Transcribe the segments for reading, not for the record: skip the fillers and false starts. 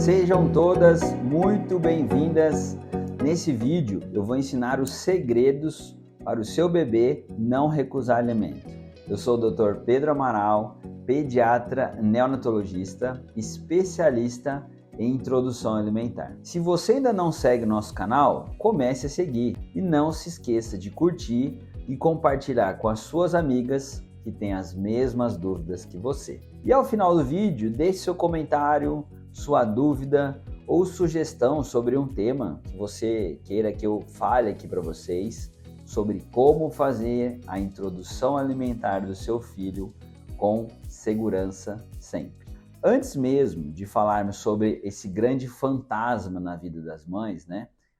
Sejam todas muito bem-vindas. Nesse vídeo eu vou ensinar os segredos para o seu bebê não recusar alimento. Eu sou o Dr. Pedro Amaral, pediatra neonatologista, especialista em introdução alimentar. Se você ainda não segue nosso canal, comece a seguir e não se esqueça de curtir e compartilhar com as suas amigas que têm as mesmas dúvidas que você. E ao final do vídeo, deixe seu comentário, sua dúvida ou sugestão sobre um tema que você queira que eu fale aqui para vocês sobre como fazer a introdução alimentar do seu filho com segurança sempre. Antes mesmo de falarmos sobre esse grande fantasma na vida das mães,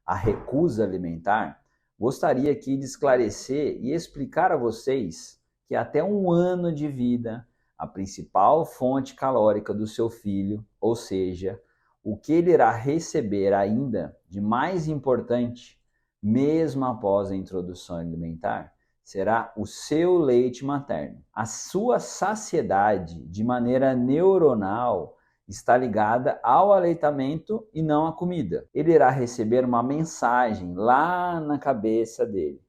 a recusa alimentar, gostaria aqui de esclarecer e explicar a vocês que até 1 ano de vida, a principal fonte calórica do seu filho, ou seja, o que ele irá receber ainda de mais importante, mesmo após a introdução alimentar, será o seu leite materno. A sua saciedade, de maneira neuronal, está ligada ao aleitamento e não à comida. Ele irá receber uma mensagem lá na cabeça dele.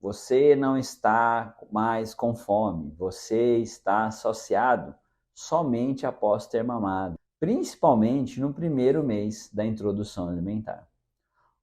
Você não está mais com fome, você está saciado somente após ter mamado, principalmente no primeiro mês da introdução alimentar.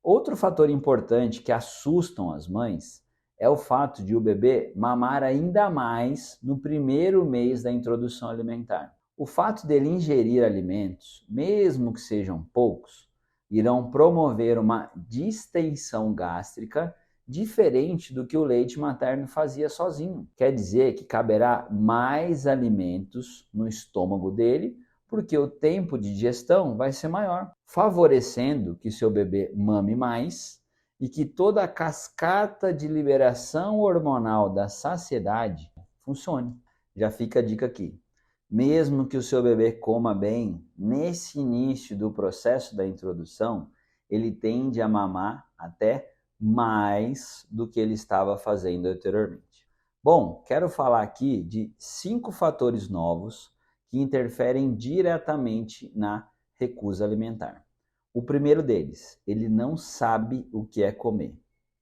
Outro fator importante que assustam as mães é o fato de o bebê mamar ainda mais no primeiro mês da introdução alimentar. O fato dele ingerir alimentos, mesmo que sejam poucos, irão promover uma distensão gástrica diferente do que o leite materno fazia sozinho. Quer dizer que caberá mais alimentos no estômago dele, porque o tempo de digestão vai ser maior, favorecendo que seu bebê mame mais e que toda a cascata de liberação hormonal da saciedade funcione. Já fica a dica aqui. Mesmo que o seu bebê coma bem, nesse início do processo da introdução, ele tende a mamar até mais do que ele estava fazendo anteriormente. Bom, quero falar aqui de 5 fatores novos que interferem diretamente na recusa alimentar. O primeiro deles, ele não sabe o que é comer.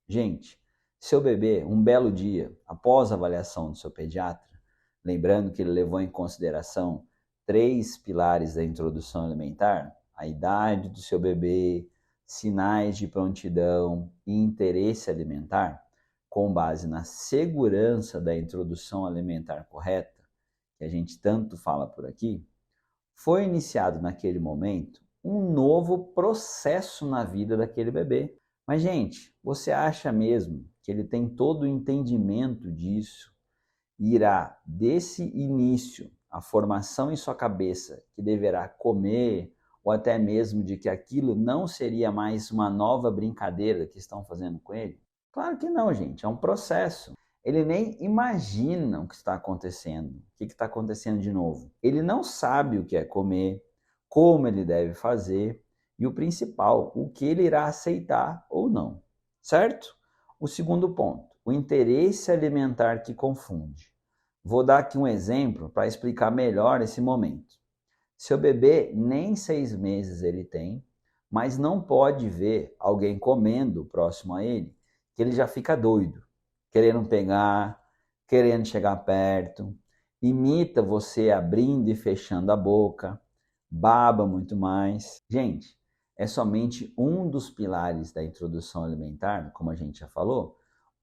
Gente, seu bebê, um belo dia, após a avaliação do seu pediatra, lembrando que ele levou em consideração 3 pilares da introdução alimentar, a idade do seu bebê, sinais de prontidão e interesse alimentar, com base na segurança da introdução alimentar correta, que a gente tanto fala por aqui, foi iniciado naquele momento um novo processo na vida daquele bebê. Mas, gente, você acha mesmo que ele tem todo o entendimento disso e irá, desse início, a formação em sua cabeça que deverá comer, ou até mesmo de que aquilo não seria mais uma nova brincadeira que estão fazendo com ele? Claro que não, gente, é um processo. Ele nem imagina o que está acontecendo, o que está acontecendo de novo. Ele não sabe o que é comer, como ele deve fazer e o principal, o que ele irá aceitar ou não, certo? O segundo ponto, o interesse alimentar que confunde. Vou dar aqui um exemplo para explicar melhor esse momento. Seu bebê nem 6 meses ele tem, mas não pode ver alguém comendo próximo a ele, que ele já fica doido, querendo pegar, querendo chegar perto, imita você abrindo e fechando a boca, baba muito mais. Gente, é somente um dos pilares da introdução alimentar, como a gente já falou,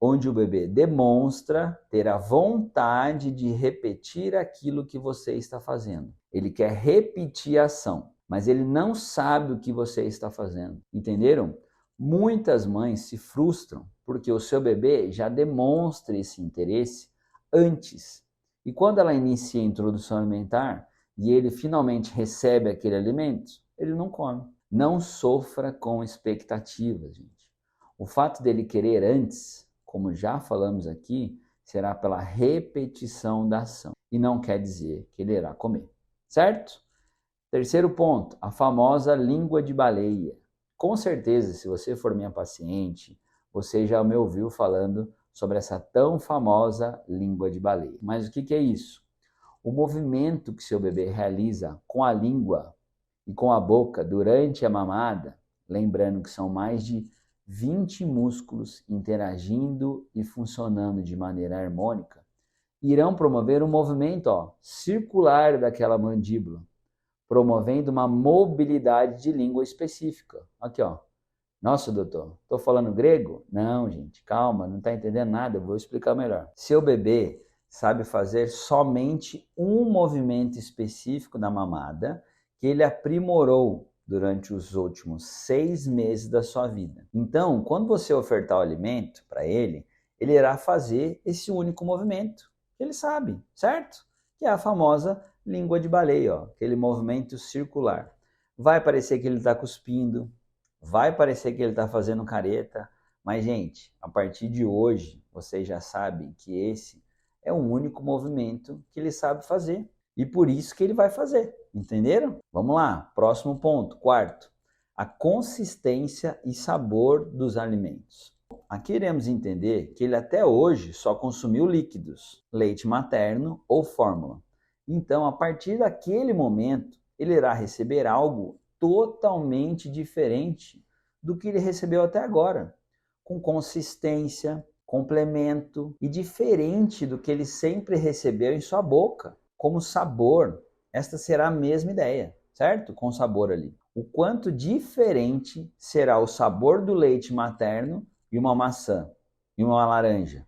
onde o bebê demonstra ter a vontade de repetir aquilo que você está fazendo. Ele quer repetir a ação, mas ele não sabe o que você está fazendo. Entenderam? Muitas mães se frustram porque o seu bebê já demonstra esse interesse antes. E quando ela inicia a introdução alimentar e ele finalmente recebe aquele alimento, ele não come. Não sofra com expectativas, gente. O fato dele querer antes, como já falamos aqui, será pela repetição da ação e não quer dizer que ele irá comer, certo? Terceiro ponto, a famosa língua de baleia. Com certeza, se você for minha paciente, você já me ouviu falando sobre essa tão famosa língua de baleia. Mas o que é isso? O movimento que seu bebê realiza com a língua e com a boca durante a mamada, lembrando que são mais de 20 músculos interagindo e funcionando de maneira harmônica, irão promover um movimento circular daquela mandíbula, promovendo uma mobilidade de língua específica. Aqui, ó. Nossa, doutor, estou falando grego? Não, gente, calma, não está entendendo nada, eu vou explicar melhor. Seu bebê sabe fazer somente um movimento específico na mamada que ele aprimorou durante os últimos 6 meses da sua vida. Então, quando você ofertar o alimento para ele, ele irá fazer esse único movimento que ele sabe, certo? Que é a famosa língua de baleia, aquele movimento circular. Vai parecer que ele está cuspindo, vai parecer que ele está fazendo careta, mas, gente, a partir de hoje, vocês já sabem que esse é o único movimento que ele sabe fazer. E por isso que ele vai fazer, entenderam? Vamos lá, próximo ponto, quarto. A consistência e sabor dos alimentos. Aqui iremos entender que ele até hoje só consumiu líquidos, leite materno ou fórmula. Então, a partir daquele momento, ele irá receber algo totalmente diferente do que ele recebeu até agora, com consistência, complemento e diferente do que ele sempre recebeu em sua boca, como sabor. Esta será a mesma ideia, certo? Com sabor ali. O quanto diferente será o sabor do leite materno e uma maçã e uma laranja.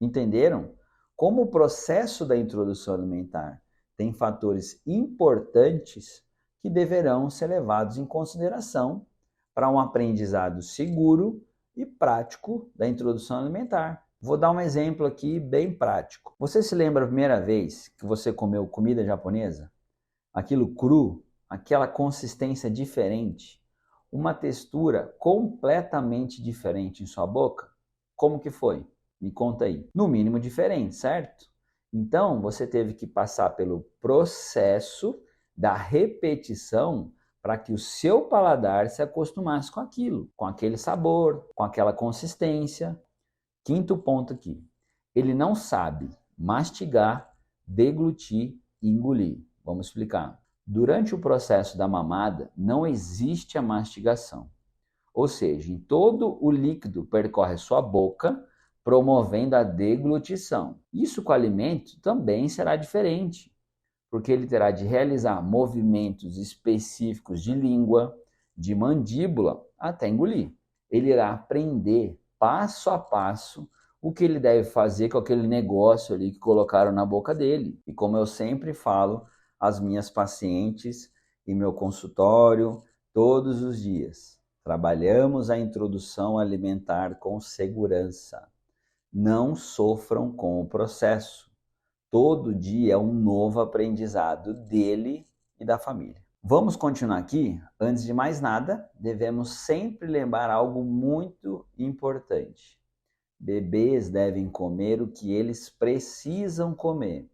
Entenderam? Como o processo da introdução alimentar tem fatores importantes que deverão ser levados em consideração para um aprendizado seguro e prático da introdução alimentar. Vou dar um exemplo aqui bem prático. Você se lembra a primeira vez que você comeu comida japonesa? Aquilo cru, aquela consistência diferente, uma textura completamente diferente em sua boca? Como que foi? Me conta aí. No mínimo diferente, certo? Então, você teve que passar pelo processo da repetição para que o seu paladar se acostumasse com aquilo, com aquele sabor, com aquela consistência. Quinto ponto aqui. Ele não sabe mastigar, deglutir e engolir. Vamos explicar. Durante o processo da mamada, não existe a mastigação. Ou seja, em todo o líquido percorre sua boca, promovendo a deglutição. Isso com o alimento também será diferente, porque ele terá de realizar movimentos específicos de língua, de mandíbula, até engolir. Ele irá aprender passo a passo o que ele deve fazer com aquele negócio ali que colocaram na boca dele. E como eu sempre falo às minhas pacientes em meu consultório, todos os dias, trabalhamos a introdução alimentar com segurança. Não sofram com o processo. Todo dia é um novo aprendizado dele e da família. Vamos continuar aqui? Antes de mais nada, devemos sempre lembrar algo muito importante. Bebês devem comer o que eles precisam comer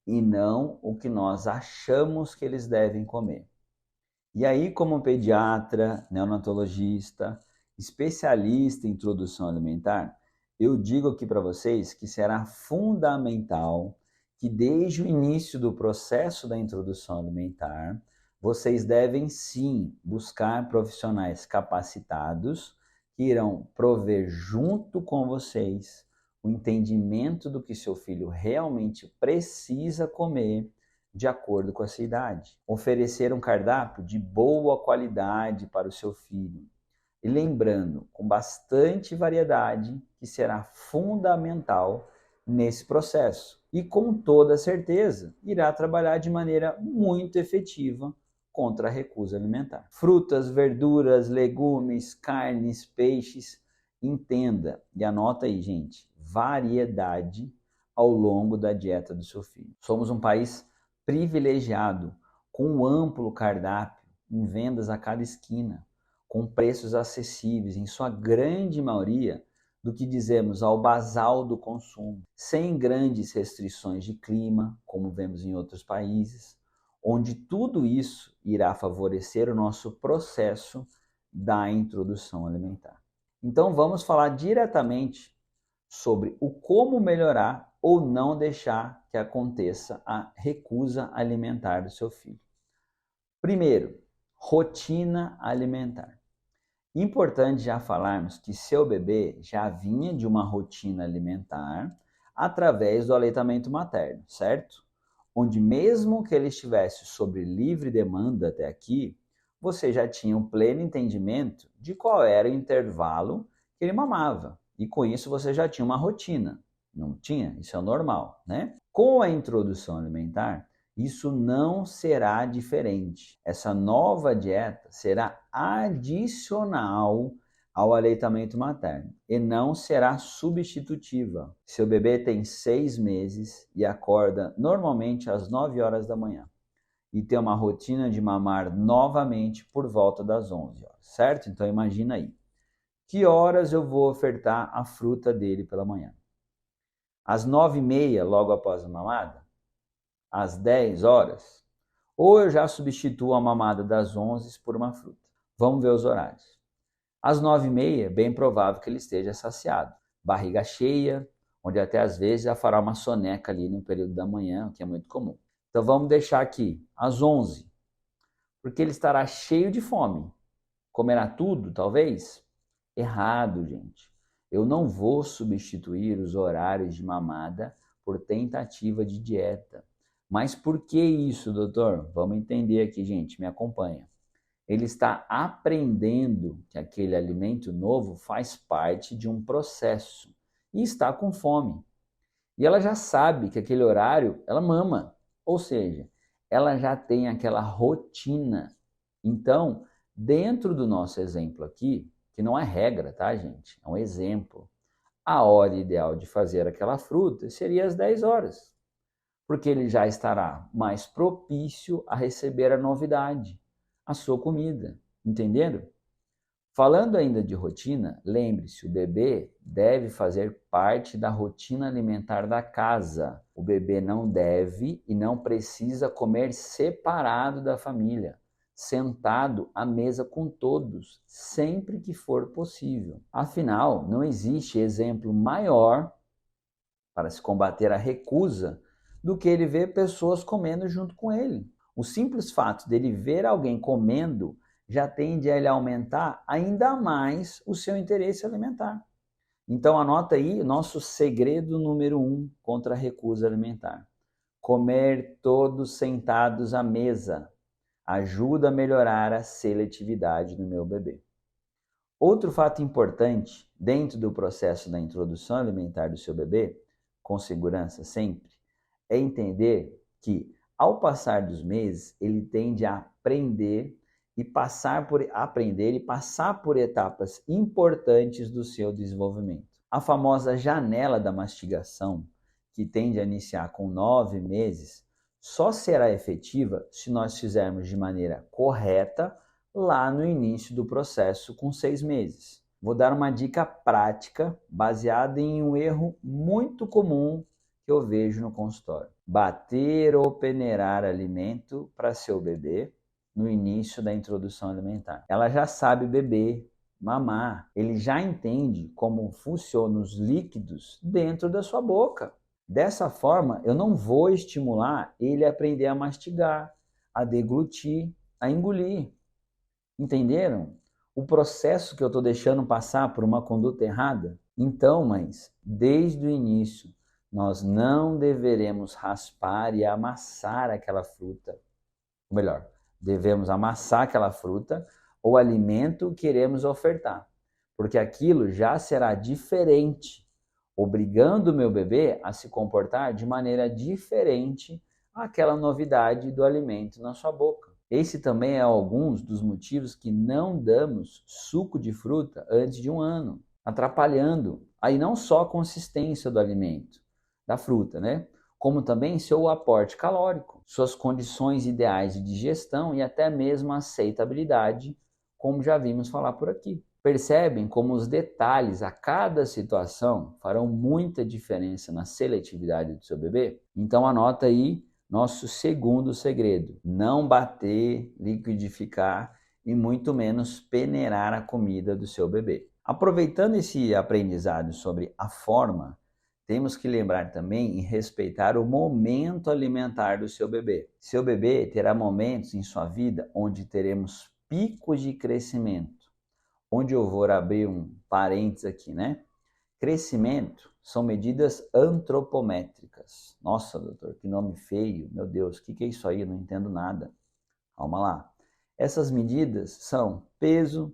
e não o que nós achamos que eles devem comer. E aí, como pediatra, neonatologista, especialista em introdução alimentar, eu digo aqui para vocês que será fundamental que desde o início do processo da introdução alimentar, vocês devem sim buscar profissionais capacitados que irão prover junto com vocês o entendimento do que seu filho realmente precisa comer de acordo com a sua idade. Oferecer um cardápio de boa qualidade para o seu filho. E lembrando, com bastante variedade, que será fundamental nesse processo. E com toda certeza, irá trabalhar de maneira muito efetiva contra a recusa alimentar. Frutas, verduras, legumes, carnes, peixes, entenda e anota aí, gente, variedade ao longo da dieta do seu filho. Somos um país privilegiado, com um amplo cardápio em vendas a cada esquina, com preços acessíveis, em sua grande maioria, do que dizemos ao basal do consumo, sem grandes restrições de clima, como vemos em outros países, onde tudo isso irá favorecer o nosso processo da introdução alimentar. Então vamos falar diretamente sobre o como melhorar ou não deixar que aconteça a recusa alimentar do seu filho. Primeiro, rotina alimentar. Importante já falarmos que seu bebê já vinha de uma rotina alimentar através do aleitamento materno, certo? Onde mesmo que ele estivesse sob livre demanda até aqui, você já tinha um pleno entendimento de qual era o intervalo que ele mamava. E com isso você já tinha uma rotina. Não tinha? Isso é o normal, né? Com a introdução alimentar, isso não será diferente. Essa nova dieta será adicional ao aleitamento materno e não será substitutiva. Seu bebê tem 6 meses e acorda normalmente às 9 horas da manhã e tem uma rotina de mamar novamente por volta das 11 horas, certo? Então imagina aí. Que horas eu vou ofertar a fruta dele pela manhã? Às 9h30, logo após a mamada? Às 10 horas? Ou eu já substituo a mamada das 11 por uma fruta? Vamos ver os horários. Às 9h30, bem provável que ele esteja saciado. Barriga cheia, onde até às vezes já fará uma soneca ali no período da manhã, o que é muito comum. Então vamos deixar aqui às 11, porque ele estará cheio de fome. Comerá tudo, talvez? Errado, gente. Eu não vou substituir os horários de mamada por tentativa de dieta. Mas por que isso, doutor? Vamos entender aqui, gente, me acompanha. Ele está aprendendo que aquele alimento novo faz parte de um processo e está com fome. E ela já sabe que aquele horário ela mama, ou seja, ela já tem aquela rotina. Então, dentro do nosso exemplo aqui, que não é regra, tá, gente? É um exemplo. A hora ideal de fazer aquela fruta seria às 10 horas, porque ele já estará mais propício a receber a novidade, a sua comida, entenderam? Falando ainda de rotina, lembre-se, o bebê deve fazer parte da rotina alimentar da casa. O bebê não deve e não precisa comer separado da família, sentado à mesa com todos, sempre que for possível. Afinal, não existe exemplo maior para se combater a recusa do que ele ver pessoas comendo junto com ele. O simples fato dele ver alguém comendo já tende a ele aumentar ainda mais o seu interesse alimentar. Então anota aí o nosso segredo número 1 contra a recusa alimentar. Comer todos sentados à mesa ajuda a melhorar a seletividade do meu bebê. Outro fato importante dentro do processo da introdução alimentar do seu bebê, com segurança sempre, é entender que ao passar dos meses ele tende a aprender e passar por etapas importantes do seu desenvolvimento. A famosa janela da mastigação, que tende a iniciar com 9 meses, só será efetiva se nós fizermos de maneira correta lá no início do processo com 6 meses. Vou dar uma dica prática baseada em um erro muito comum que eu vejo no consultório. Bater ou peneirar alimento para seu bebê no início da introdução alimentar. Ela já sabe beber, mamar, ele já entende como funcionam os líquidos dentro da sua boca. Dessa forma, eu não vou estimular ele a aprender a mastigar, a deglutir, a engolir. Entenderam? O processo que eu estou deixando passar por uma conduta errada? Então, mães, desde o início, nós não deveremos raspar e amassar aquela fruta. Ou melhor, devemos amassar aquela fruta ou alimento que queremos ofertar, porque aquilo já será diferente, obrigando o meu bebê a se comportar de maneira diferente àquela novidade do alimento na sua boca. Esse também é alguns dos motivos que não damos suco de fruta antes de 1 ano, atrapalhando aí não só a consistência do alimento, da fruta, né? Como também seu aporte calórico, suas condições ideais de digestão e até mesmo a aceitabilidade, como já vimos falar por aqui. Percebem como os detalhes a cada situação farão muita diferença na seletividade do seu bebê? Então anota aí nosso segundo segredo: não bater, liquidificar e muito menos peneirar a comida do seu bebê. Aproveitando esse aprendizado sobre a forma, temos que lembrar também em respeitar o momento alimentar do seu bebê. Seu bebê terá momentos em sua vida onde teremos picos de crescimento, onde eu vou abrir um parênteses aqui, né? Crescimento são medidas antropométricas. Nossa, doutor, que nome feio. Meu Deus, o que é isso aí? Eu não entendo nada. Calma lá. Essas medidas são peso,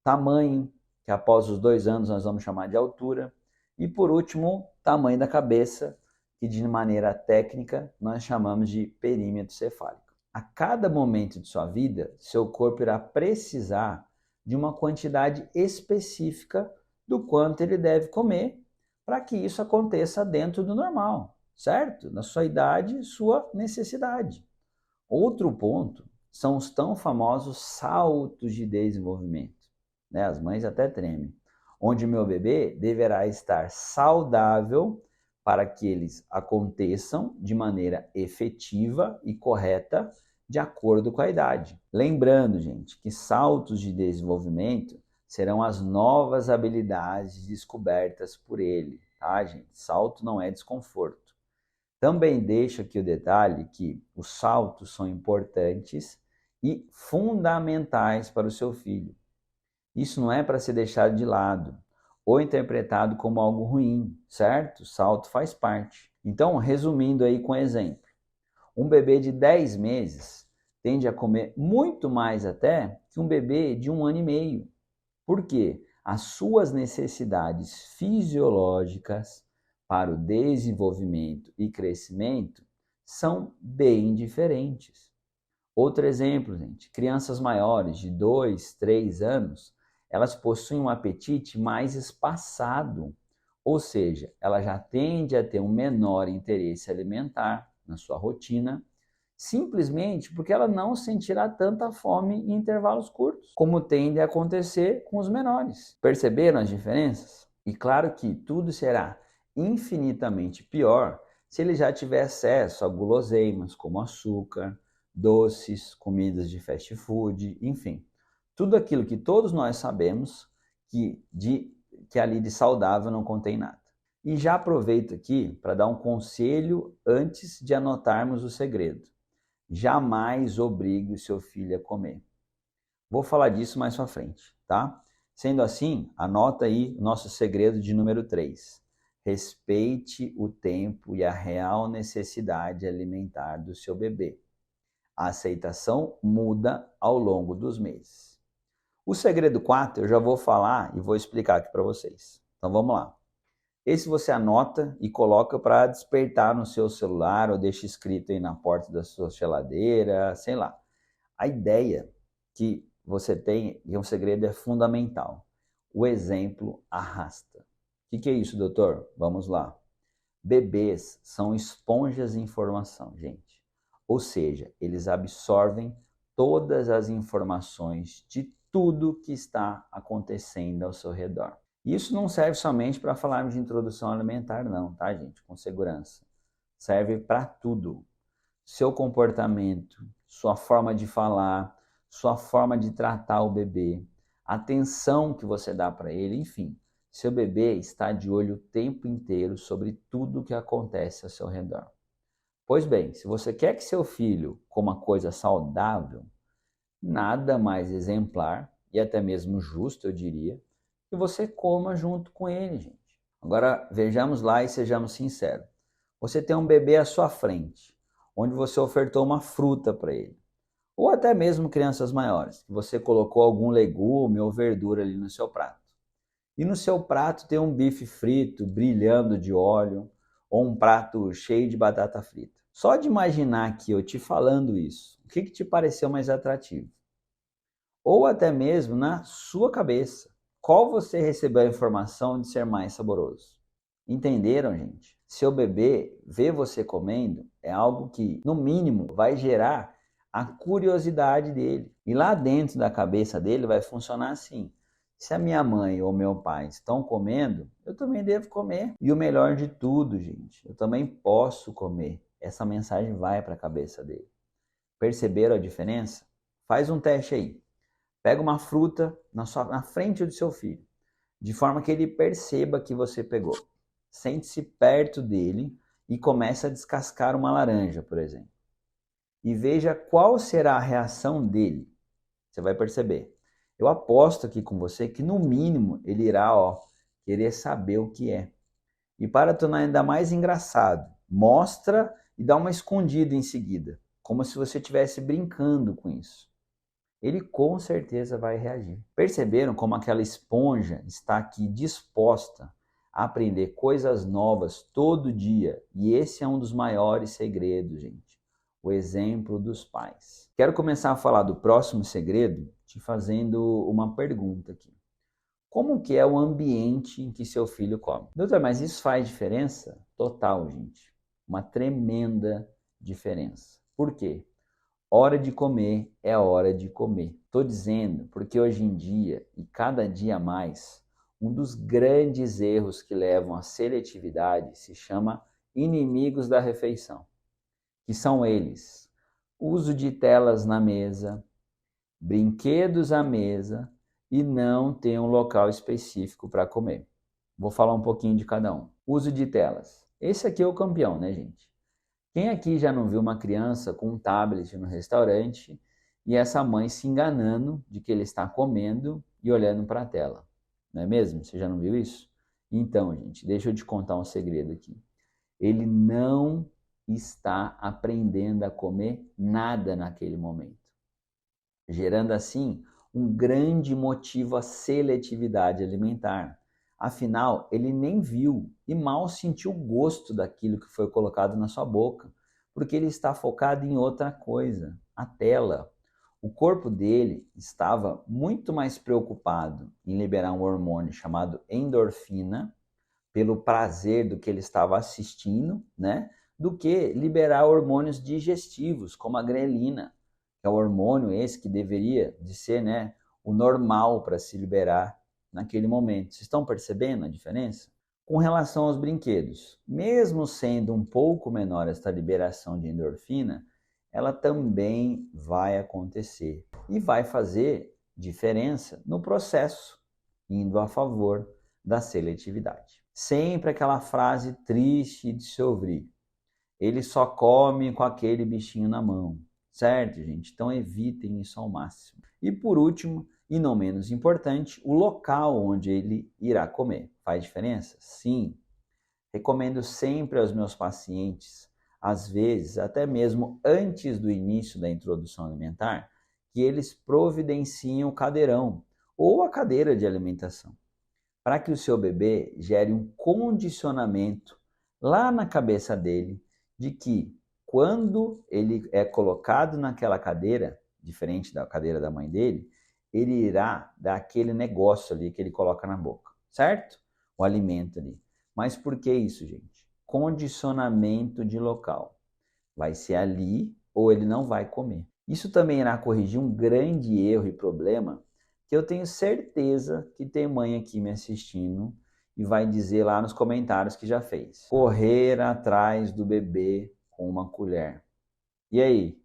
tamanho, que após os 2 anos nós vamos chamar de altura, e por último, tamanho da cabeça, que de maneira técnica nós chamamos de perímetro cefálico. A cada momento de sua vida, seu corpo irá precisar de uma quantidade específica do quanto ele deve comer para que isso aconteça dentro do normal, certo? Na sua idade, sua necessidade. Outro ponto são os tão famosos saltos de desenvolvimento, né? As mães até tremem, onde meu bebê deverá estar saudável para que eles aconteçam de maneira efetiva e correta de acordo com a idade. Lembrando, gente, que saltos de desenvolvimento serão as novas habilidades descobertas por ele, tá, gente? Salto não é desconforto. Também deixo aqui o detalhe que os saltos são importantes e fundamentais para o seu filho. Isso não é para ser deixado de lado ou interpretado como algo ruim, certo? O salto faz parte. Então, resumindo aí com exemplo, um bebê de 10 meses tende a comer muito mais até que um bebê de 1 ano e meio. Por quê? As suas necessidades fisiológicas para o desenvolvimento e crescimento são bem diferentes. Outro exemplo, gente, crianças maiores de 2, 3 anos, elas possuem um apetite mais espaçado, ou seja, ela já tende a ter um menor interesse alimentar na sua rotina, simplesmente porque ela não sentirá tanta fome em intervalos curtos, como tende a acontecer com os menores. Perceberam as diferenças? E claro que tudo será infinitamente pior se ele já tiver acesso a guloseimas como açúcar, doces, comidas de fast food, enfim. Tudo aquilo que todos nós sabemos que ali de saudável não contém nada. E já aproveito aqui para dar um conselho antes de anotarmos o segredo. Jamais obrigue o seu filho a comer. Vou falar disso mais pra frente, tá? Sendo assim, anota aí o nosso segredo de número 3. Respeite o tempo e a real necessidade alimentar do seu bebê. A aceitação muda ao longo dos meses. O segredo 4 eu já vou falar e vou explicar aqui para vocês. Então vamos lá. Esse você anota e coloca para despertar no seu celular ou deixa escrito aí na porta da sua geladeira, sei lá. A ideia que você tem, e um segredo é fundamental. O exemplo arrasta. O que é isso, doutor? Vamos lá. Bebês são esponjas de informação, gente. Ou seja, eles absorvem todas as informações de tudo que está acontecendo ao seu redor. Isso não serve somente para falarmos de introdução alimentar, não, tá, gente? Com segurança. Serve para tudo. Seu comportamento, sua forma de falar, sua forma de tratar o bebê, a atenção que você dá para ele, enfim. Seu bebê está de olho o tempo inteiro sobre tudo o que acontece ao seu redor. Pois bem, se você quer que seu filho coma coisa saudável, nada mais exemplar e até mesmo justo, eu diria, que você coma junto com ele, gente. Agora, vejamos lá e sejamos sinceros. Você tem um bebê à sua frente, onde você ofertou uma fruta para ele. Ou até mesmo crianças maiores, que você colocou algum legume ou verdura ali no seu prato. E no seu prato tem um bife frito brilhando de óleo, ou um prato cheio de batata frita. Só de imaginar aqui eu te falando isso, o que te pareceu mais atrativo? Ou até mesmo na sua cabeça, qual você recebeu a informação de ser mais saboroso? Entenderam, gente? Seu bebê ver você comendo é algo que, no mínimo, vai gerar a curiosidade dele. E lá dentro da cabeça dele vai funcionar assim. Se a minha mãe ou meu pai estão comendo, eu também devo comer. E o melhor de tudo, gente, eu também posso comer. Essa mensagem vai para a cabeça dele. Perceberam a diferença? Faz um teste aí. Pega uma fruta na frente do seu filho, de forma que ele perceba que você pegou. Sente-se perto dele e comece a descascar uma laranja, por exemplo. E veja qual será a reação dele. Você vai perceber. Eu aposto aqui com você que no mínimo ele irá, querer saber o que é. E para tornar ainda mais engraçado, mostra e dá uma escondida em seguida, como se você estivesse brincando com isso. Ele com certeza vai reagir. Perceberam como aquela esponja está aqui disposta a aprender coisas novas todo dia? E esse é um dos maiores segredos, gente. O exemplo dos pais. Quero começar a falar do próximo segredo te fazendo uma pergunta aqui. Como que é o ambiente em que seu filho come? Doutor, mas isso faz diferença? Total, gente. Uma tremenda diferença. Por quê? Hora de comer é hora de comer. Estou dizendo porque hoje em dia, e cada dia mais, um dos grandes erros que levam à seletividade se chama inimigos da refeição, que são eles: uso de telas na mesa, brinquedos à mesa e não ter um local específico para comer. Vou falar um pouquinho de cada um. Uso de telas. Esse aqui é o campeão, né, gente? Quem aqui já não viu uma criança com um tablet no restaurante e essa mãe se enganando de que ele está comendo e olhando para a tela? Não é mesmo? Você já não viu isso? Então, gente, deixa eu te contar um segredo aqui. Ele não está aprendendo a comer nada naquele momento, gerando assim um grande motivo à seletividade alimentar. Afinal, ele nem viu e mal sentiu o gosto daquilo que foi colocado na sua boca, porque ele está focado em outra coisa, a tela. O corpo dele estava muito mais preocupado em liberar um hormônio chamado endorfina, pelo prazer do que ele estava assistindo, né, do que liberar hormônios digestivos, como a grelina, que é o hormônio esse que deveria de ser, né, o normal para se liberar naquele momento. Vocês estão percebendo a diferença? Com relação aos brinquedos, mesmo sendo um pouco menor esta liberação de endorfina, ela também vai acontecer e vai fazer diferença no processo, indo a favor da seletividade. Sempre aquela frase triste de se ouvir: ele só come com aquele bichinho na mão. Certo, gente? Então evitem isso ao máximo. E por último, e não menos importante, o local onde ele irá comer. Faz diferença? Sim. Recomendo sempre aos meus pacientes, às vezes até mesmo antes do início da introdução alimentar, que eles providenciem o cadeirão ou a cadeira de alimentação, para que o seu bebê gere um condicionamento lá na cabeça dele de que quando ele é colocado naquela cadeira, diferente da cadeira da mãe dele, ele irá dar aquele negócio ali que ele coloca na boca, certo? O alimento ali. Mas por que isso, gente? Condicionamento de local. Vai ser ali ou ele não vai comer. Isso também irá corrigir um grande erro e problema que eu tenho certeza que tem mãe aqui me assistindo e vai dizer lá nos comentários que já fez. Correr atrás do bebê com uma colher. E aí?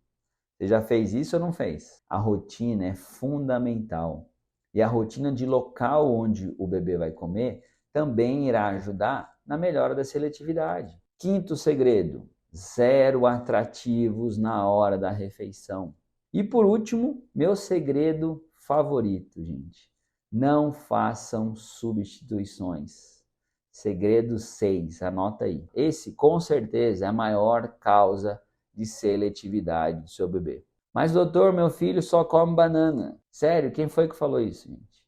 Você já fez isso ou não fez? A rotina é fundamental. E a rotina de local onde o bebê vai comer também irá ajudar na melhora da seletividade. Quinto segredo: zero atrativos na hora da refeição. E por último, meu segredo favorito, gente: não façam substituições. Segredo 6, anota aí. Esse com certeza é a maior causa de seletividade do seu bebê. Mas doutor, meu filho só come banana. Sério, quem foi que falou isso, gente?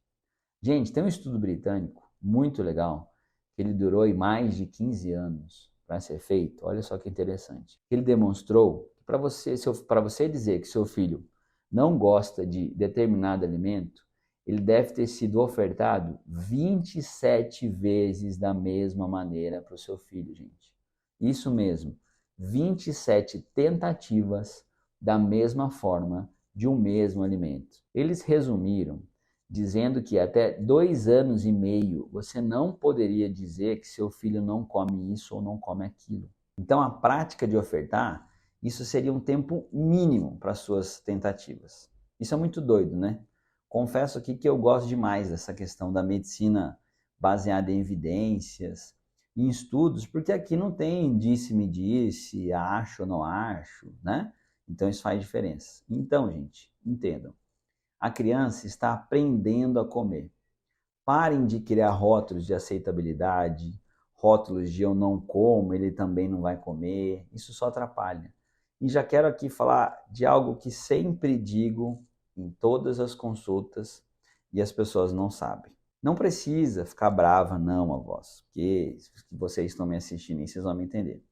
Gente, tem um estudo britânico muito legal, que ele durou aí mais de 15 anos para ser feito. Olha só que interessante. Ele demonstrou que para você dizer que seu filho não gosta de determinado alimento, ele deve ter sido ofertado 27 vezes da mesma maneira para o seu filho, gente. Isso mesmo, 27 tentativas da mesma forma de um mesmo alimento. Eles resumiram dizendo que até 2 anos e meio você não poderia dizer que seu filho não come isso ou não come aquilo. Então a prática de ofertar, isso seria um tempo mínimo para suas tentativas. Isso é muito doido, né? Confesso aqui que eu gosto demais dessa questão da medicina baseada em evidências, em estudos, porque aqui não tem disse-me disse, acho ou não acho, né? Então isso faz diferença. Então, gente, entendam. A criança está aprendendo a comer. Parem de criar rótulos de aceitabilidade, rótulos de eu não como, ele também não vai comer. Isso só atrapalha. E já quero aqui falar de algo que sempre digo em todas as consultas e as pessoas não sabem. Não precisa ficar brava não, avós, porque vocês estão me assistindo e vocês vão me entender.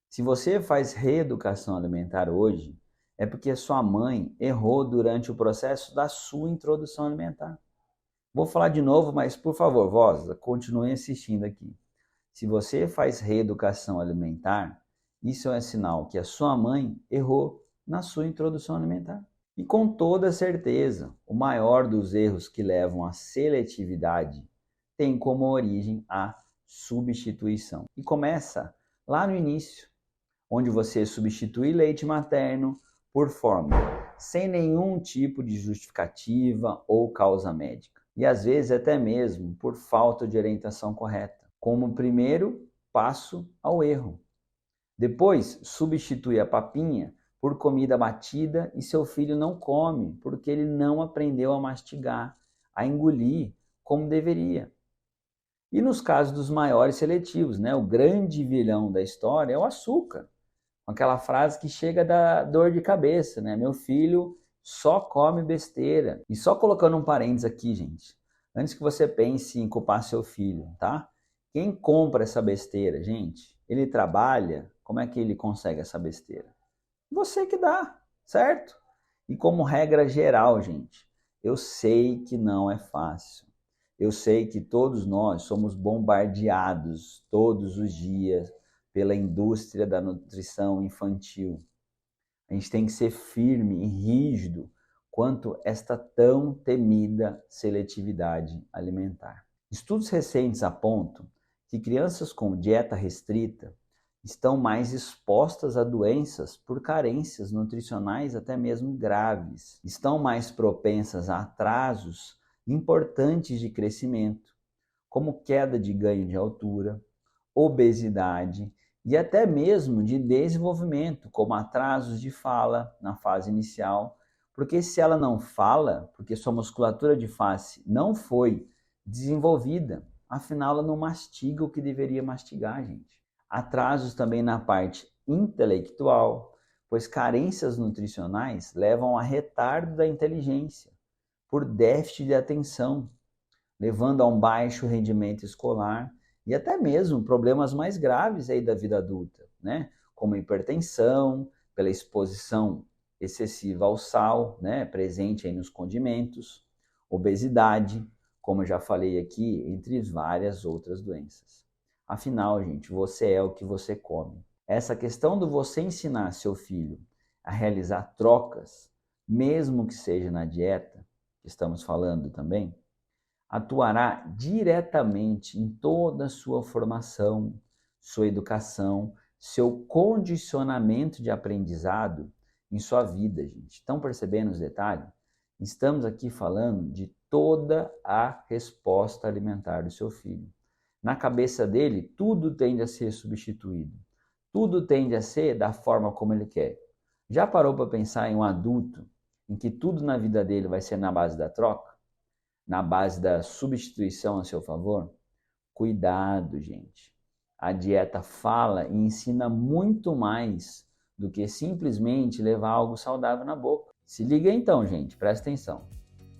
Se você faz reeducação alimentar hoje, é porque a sua mãe errou durante o processo da sua introdução alimentar. Vou falar de novo, mas por favor, vós, continuem assistindo aqui. Se você faz reeducação alimentar, isso é um sinal que a sua mãe errou na sua introdução alimentar. E com toda certeza, o maior dos erros que levam à seletividade tem como origem a substituição. E começa lá no início, onde você substitui leite materno por fórmula, sem nenhum tipo de justificativa ou causa médica. E às vezes até mesmo por falta de orientação correta, como primeiro passo ao erro. Depois, substitui a papinha por comida batida e seu filho não come, porque ele não aprendeu a mastigar, a engolir como deveria. E nos casos dos maiores seletivos, o grande vilão da história é o açúcar. Com aquela frase que chega da dor de cabeça, Meu filho só come besteira. E só colocando um parênteses aqui, gente, antes que você pense em culpar seu filho, tá? Quem compra essa besteira, gente? Ele trabalha, como é que ele consegue essa besteira? Você que dá, certo? E como regra geral, gente, eu sei que não é fácil. Eu sei que todos nós somos bombardeados todos os dias pela indústria da nutrição infantil. A gente tem que ser firme e rígido quanto esta tão temida seletividade alimentar. Estudos recentes apontam que crianças com dieta restrita estão mais expostas a doenças por carências nutricionais até mesmo graves. Estão mais propensas a atrasos importantes de crescimento, como queda de ganho de altura, obesidade e até mesmo de desenvolvimento, como atrasos de fala na fase inicial, porque se ela não fala, porque sua musculatura de face não foi desenvolvida, afinal ela não mastiga o que deveria mastigar, gente. Atrasos também na parte intelectual, pois carências nutricionais levam a retardo da inteligência, por déficit de atenção, levando a um baixo rendimento escolar e até mesmo problemas mais graves aí da vida adulta, como hipertensão, pela exposição excessiva ao sal, presente aí nos condimentos, obesidade, como eu já falei aqui, entre várias outras doenças. Afinal, gente, você é o que você come. Essa questão do você ensinar seu filho a realizar trocas, mesmo que seja na dieta, que estamos falando também, atuará diretamente em toda a sua formação, sua educação, seu condicionamento de aprendizado em sua vida, gente. Estão percebendo os detalhes? Estamos aqui falando de toda a resposta alimentar do seu filho. Na cabeça dele, tudo tende a ser substituído. Tudo tende a ser da forma como ele quer. Já parou para pensar em um adulto em que tudo na vida dele vai ser na base da troca? Na base da substituição a seu favor? Cuidado, gente. A dieta fala e ensina muito mais do que simplesmente levar algo saudável na boca. Se liga então, gente, presta atenção.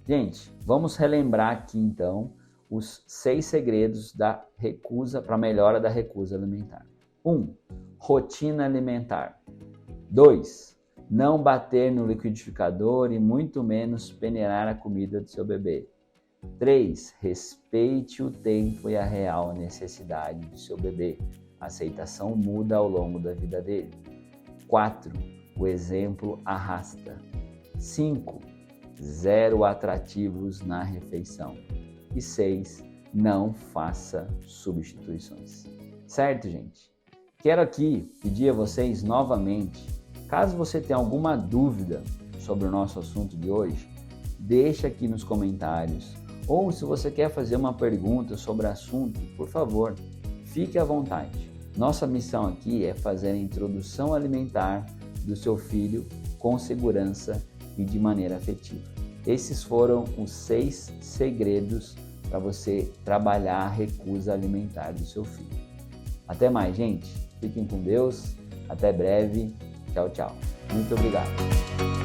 Gente, vamos relembrar aqui então os 6 segredos da recusa para a melhora da recusa alimentar. 1. Rotina alimentar. 2. Não bater no liquidificador e muito menos peneirar a comida do seu bebê. 3. Respeite o tempo e a real necessidade do seu bebê. A aceitação muda ao longo da vida dele. 4. O exemplo arrasta. 5. Zero atrativos na refeição. E 6. Não faça substituições. Certo, gente? Quero aqui pedir a vocês novamente, caso você tenha alguma dúvida sobre o nosso assunto de hoje, deixa aqui nos comentários. Ou se você quer fazer uma pergunta sobre o assunto, por favor, fique à vontade. Nossa missão aqui é fazer a introdução alimentar do seu filho com segurança e de maneira afetiva. Esses foram os 6 segredos para você trabalhar a recusa alimentar do seu filho. Até mais, gente. Fiquem com Deus. Até breve. Tchau, tchau. Muito obrigado.